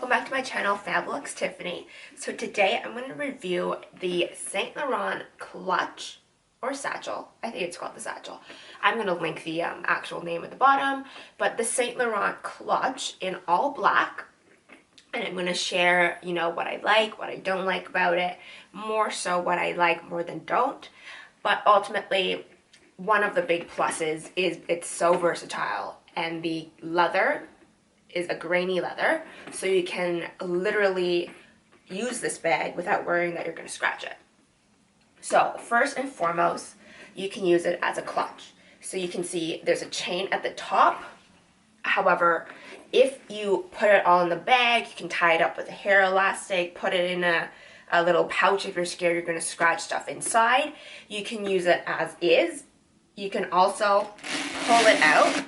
welcome back to my channel, Fabulous Tiffany. So today I'm going to review the Saint Laurent clutch or satchel. I think it's called the satchel. I'm going to link the actual name at the bottom, but the Saint Laurent clutch in all black. And I'm going to share, what I like, what I don't like about it, more so what I like more than don't. But ultimately, one of the big pluses is it's so versatile, and the leather is a grainy leather, so you can literally use this bag without worrying that you're going to scratch it. So first and foremost, you can use it as a clutch. So you can see there's a chain at the top. However, if you put it all in the bag, you can tie it up with a hair elastic, put it in a little pouch if you're scared you're going to scratch stuff inside. You can use it as is. You can also pull it out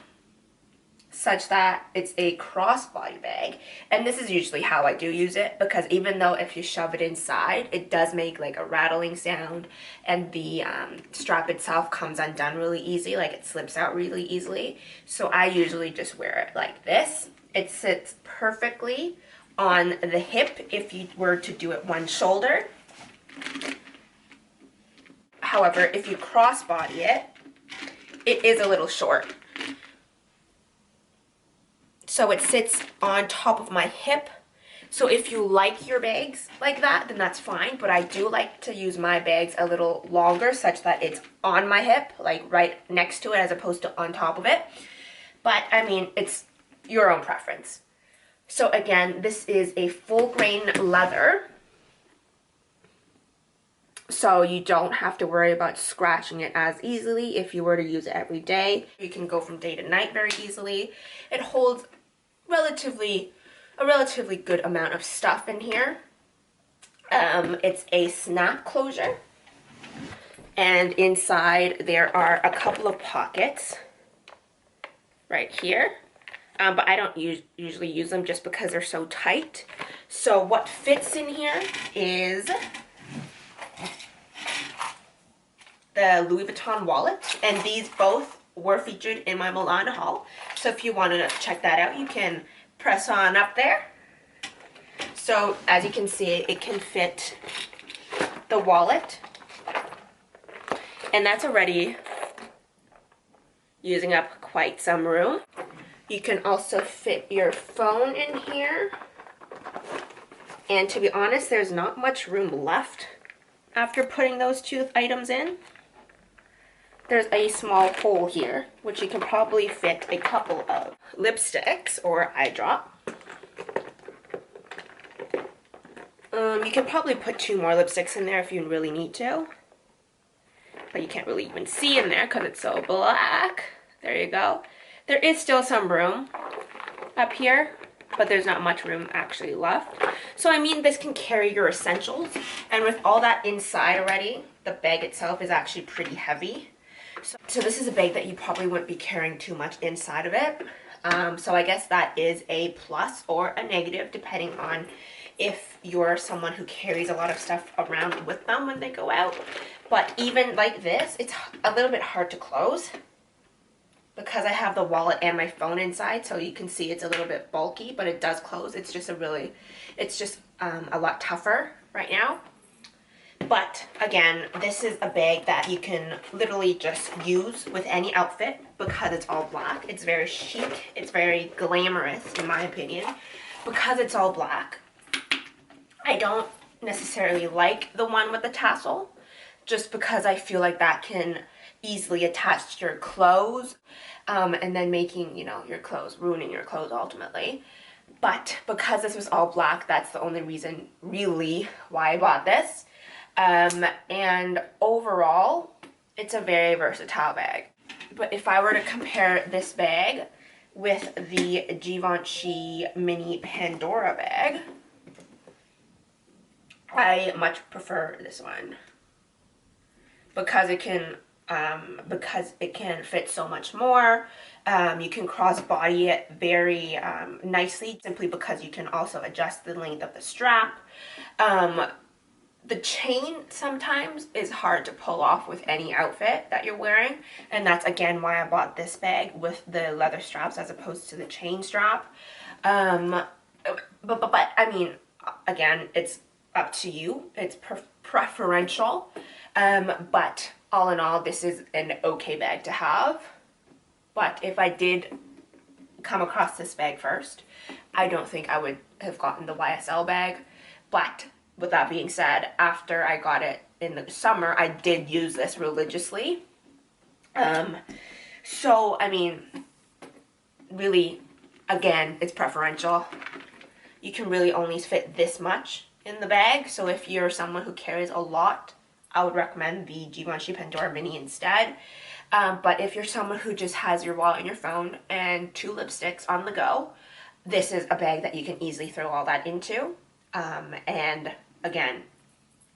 such that it's a crossbody bag, and this is usually how I do use it, because even though if you shove it inside it does make like a rattling sound, and the strap itself comes undone really easy, like it slips out really easily. So I usually just wear it like this. It sits perfectly on the hip if you were to do it one shoulder. However, if you crossbody it, it is a little short. So it sits on top of my hip. So if you like your bags like that, then that's fine. But I do like to use my bags a little longer, such that it's on my hip, like right next to it, as opposed to on top of it. But I mean, it's your own preference. So again, this is a full grain leather, so you don't have to worry about scratching it as easily if you were to use it every day. You can go from day to night very easily. It holds a relatively good amount of stuff in here. It's a snap closure, and inside there are a couple of pockets right here, but I don't usually use them just because they're so tight. So what fits in here is the Louis Vuitton wallet, and these both were featured in my Milan haul. So if you wanted to check that out, you can press on up there. So as you can see, it can fit the wallet, and that's already using up quite some room. You can also fit your phone in here, and to be honest, there's not much room left after putting those two items in. There's a small hole here, which you can probably fit a couple of lipsticks or eye drop. You can probably put 2 more lipsticks in there if you really need to, but you can't really even see in there because it's so black. There you go. There is still some room up here, but there's not much room actually left. So I mean, this can carry your essentials, and with all that inside already, the bag itself is actually pretty heavy. So this is a bag that you probably wouldn't be carrying too much inside of it. So I guess that is a plus or a negative, depending on if you're someone who carries a lot of stuff around with them when they go out. But even like this, it's a little bit hard to close because I have the wallet and my phone inside, so you can see it's a little bit bulky, but it does close. It's just a lot tougher right now. But again, this is a bag that you can literally just use with any outfit because it's all black. It's very chic. It's very glamorous, in my opinion, because it's all black. I don't necessarily like the one with the tassel, just because I feel like that can easily attach to your clothes, and then making, your clothes, ruining your clothes ultimately. But because this was all black, that's the only reason really why I bought this. And overall, it's a very versatile bag. But if I were to compare this bag with the Givenchy Mini Pandora bag, I much prefer this one because it can fit so much more. You can crossbody it very nicely, simply because you can also adjust the length of the strap. The chain sometimes is hard to pull off with any outfit that you're wearing, and that's again why I bought this bag with the leather straps as opposed to the chain strap. But I mean, again, it's up to you. It's preferential. But all in all, this is an okay bag to have. But if I did come across this bag first, I don't think I would have gotten the YSL bag. But with that being said, after I got it in the summer, I did use this religiously. So, I mean, really, again, it's preferential. You can really only fit this much in the bag. So if you're someone who carries a lot, I would recommend the Givenchy Pandora Mini instead. But if you're someone who just has your wallet and your phone and 2 lipsticks on the go, this is a bag that you can easily throw all that into. And again,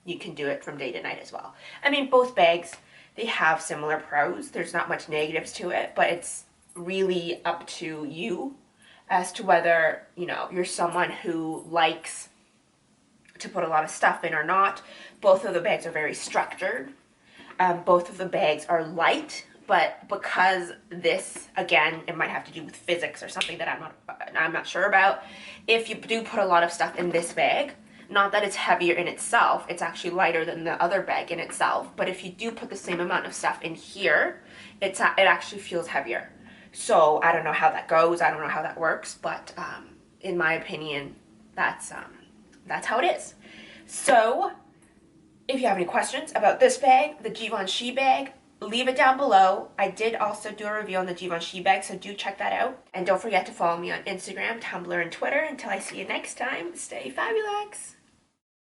you can do it from day to night as well. I mean, both bags, they have similar pros. There's not much negatives to it, but it's really up to you as to whether, you know, you're someone who likes to put a lot of stuff in or not. Both of the bags are very structured. Both of the bags are light, but because this, again, it might have to do with physics or something that I'm not sure about. If you do put a lot of stuff in this bag, not that it's heavier in itself, it's actually lighter than the other bag in itself, but if you do put the same amount of stuff in here, it actually feels heavier. So I don't know how that goes, I don't know how that works, but in my opinion, that's how it is. So if you have any questions about this bag, the Givenchy bag, leave it down below. I did also do a review on the Givenchy bag, so do check that out. And don't forget to follow me on Instagram, Tumblr, and Twitter. Until I see you next time, stay fabulous.